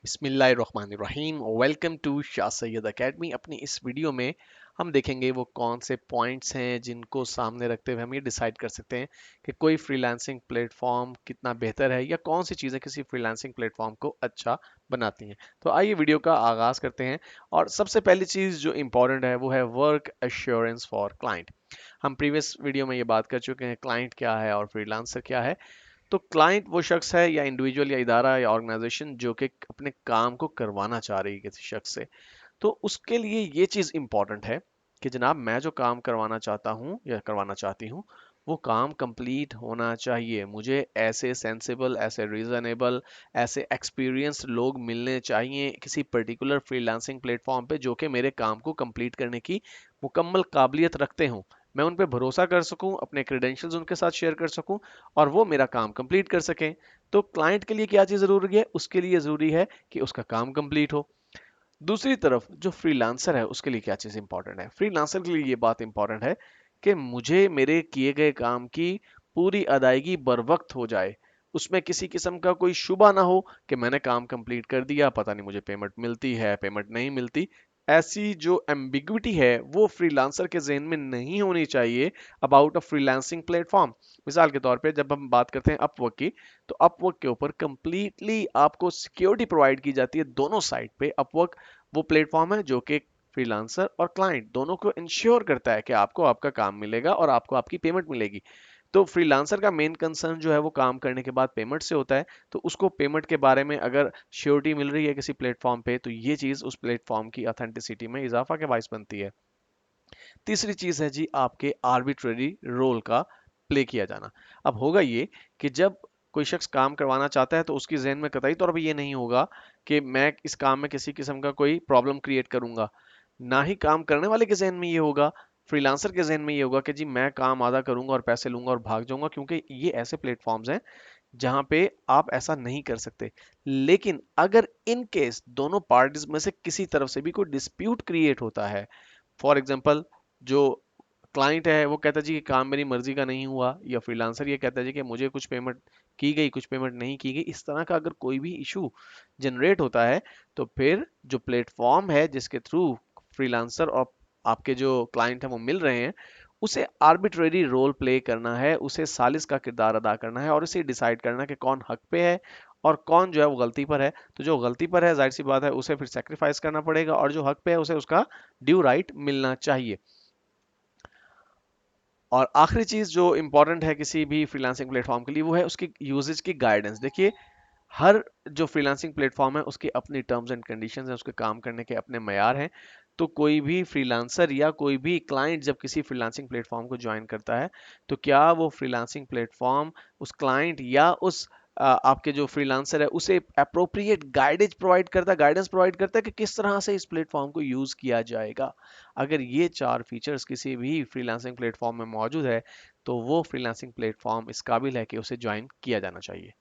बिस्मिल्लाहिर्रहमानिर्रहीम। Welcome to Shah Syed academy. अपनी इस वीडियो में हम देखेंगे वो कौन से पॉइंट्स हैं जिनको सामने रखते हुए हम ये डिसाइड कर सकते हैं कि कोई फ्रीलांसिंग प्लेटफॉर्म कितना बेहतर है या कौन सी चीज़ें किसी फ्रीलांसिंग प्लेटफॉर्म को अच्छा बनाती हैं। तो आइए वीडियो का आगाज़ करते हैं। और सबसे पहली चीज़ जो इम्पोर्टेंट है वो है वर्क एश्योरेंस फॉर क्लाइंट। हम प्रीवियस वीडियो में ये बात कर चुके हैं क्लाइंट क्या है और फ्रीलांसर क्या है। तो क्लाइंट वो शख्स है या इंडिविजुअल या इदारा या ऑर्गेनाइजेशन जो कि अपने काम को करवाना चाह रही है किसी शख्स से। तो उसके लिए ये चीज़ इंपॉर्टेंट है कि जनाब मैं जो काम करवाना चाहता हूँ या करवाना चाहती हूँ वो काम कंप्लीट होना चाहिए। मुझे ऐसे सेंसिबल, ऐसे रीजनेबल, ऐसे एक्सपीरियंस्ड लोग मिलने चाहिए किसी पर्टिकुलर फ्रीलांसिंग प्लेटफॉर्म पे जो कि मेरे काम को कंप्लीट करने की मुकम्मल काबिलियत रखते हों। मैं उन पे भरोसा कर सकूं, अपने क्रेडेंशियल्स उनके साथ शेयर कर सकूं और वो मेरा काम कंप्लीट कर सकें। तो क्लाइंट के लिए क्या चीज़ ज़रूरी है? उसके लिए ज़रूरी है कि उसका काम कंप्लीट हो। दूसरी तरफ जो फ्रीलांसर है उसके लिए क्या चीज़ इंपॉर्टेंट है? फ्रीलांसर के लिए ये बात इंपॉर्टेंट है कि मुझे मेरे किए गए काम की पूरी अदायगी बर वक्त हो जाए। उसमें किसी किस्म का कोई शुबा ना हो कि मैंने काम कंप्लीट कर दिया, पता नहीं मुझे पेमेंट मिलती है, पेमेंट नहीं मिलती। ऐसी जो एम्बिग्विटी है वो फ्रीलांसर के जहन में नहीं होनी चाहिए अबाउट अ फ्रीलांसिंग प्लेटफॉर्म। मिसाल के तौर पे जब हम बात करते हैं अपवर्क की, तो अपवर्क के ऊपर कंप्लीटली आपको सिक्योरिटी प्रोवाइड की जाती है दोनों साइड पे। अपवर्क वो प्लेटफॉर्म है जो कि फ्रीलांसर और क्लाइंट दोनों को इंश्योर करता है कि आपको आपका काम मिलेगा और आपको आपकी पेमेंट मिलेगी। तो फ्रीलांसर का मेन कंसर्न जो है वो काम करने के बाद पेमेंट से होता है। तो उसको पेमेंट के बारे में अगर श्योरिटी मिल रही है किसी प्लेटफॉर्म पे तो ये चीज़ उस प्लेटफॉर्म की ऑथेंटिसिटी में इजाफा के बायस बनती है। तीसरी चीज़ है जी आपके आर्बिट्रेरी रोल का प्ले किया जाना। अब होगा ये कि जब कोई शख्स काम करवाना चाहता है तो उसकी जहन में कतई तौर पे ये नहीं होगा कि मैं इस काम में किसी किस्म का कोई प्रॉब्लम क्रिएट करूंगा। ना ही काम करने वाले के जहन में ये होगा, फ्रीलांसर के जहन में ये होगा कि जी मैं काम आधा करूंगा और पैसे लूंगा और भाग जाऊंगा, क्योंकि ये ऐसे प्लेटफॉर्म्स हैं जहां पे आप ऐसा नहीं कर सकते। लेकिन अगर इन केस दोनों पार्टीज में से किसी तरफ से भी कोई डिस्प्यूट क्रिएट होता है, फॉर एग्जाम्पल जो क्लाइंट है वो कहता है जी कि काम मेरी मर्जी का नहीं हुआ, या फ्रीलांसर ये कहता है जी कि मुझे कुछ पेमेंट की गई कुछ पेमेंट नहीं की गई, इस तरह का अगर कोई भी इशू जनरेट होता है तो फिर जो प्लेटफॉर्म है जिसके थ्रू फ्रीलांसर और आपके जो क्लाइंट है वो मिल रहे हैं, उसे आर्बिट्रेरी रोल प्ले करना है, उसे सालिस का किरदार अदा करना है और इसे डिसाइड करना है कि कौन हक पे है और कौन जो है वो गलती पर है। तो जो गलती पर है जाहिर सी बात है उसे फिर सेक्रीफाइस करना पड़ेगा और जो हक पे है उसे उसका ड्यू राइट मिलना चाहिए। और आखिरी चीज जो इंपॉर्टेंट है किसी भी फ्रीलांसिंग प्लेटफॉर्म के लिए वो है उसकी यूजेज की गाइडेंस। देखिए, हर जो फ्रीलांसिंग प्लेटफॉर्म है उसकी अपनी टर्म्स एंड कंडीशंस हैं, उसके काम करने के अपने मयार हैं। तो कोई भी फ्रीलांसर या कोई भी क्लाइंट जब किसी फ्रीलांसिंग प्लेटफॉर्म को ज्वाइन करता है तो क्या वो फ्रीलांसिंग प्लेटफॉर्म उस क्लाइंट या उस आपके जो फ्रीलांसर है उसे अप्रोप्रिएट गाइडेंस प्रोवाइड करता है कि किस तरह से इस प्लेटफॉर्म को यूज किया जाएगा। अगर ये चार फीचर्स किसी भी फ्रीलांसिंग प्लेटफॉर्म में मौजूद है तो वो फ्रीलांसिंग प्लेटफॉर्म इस काबिल है कि उसे ज्वाइन किया जाना चाहिए।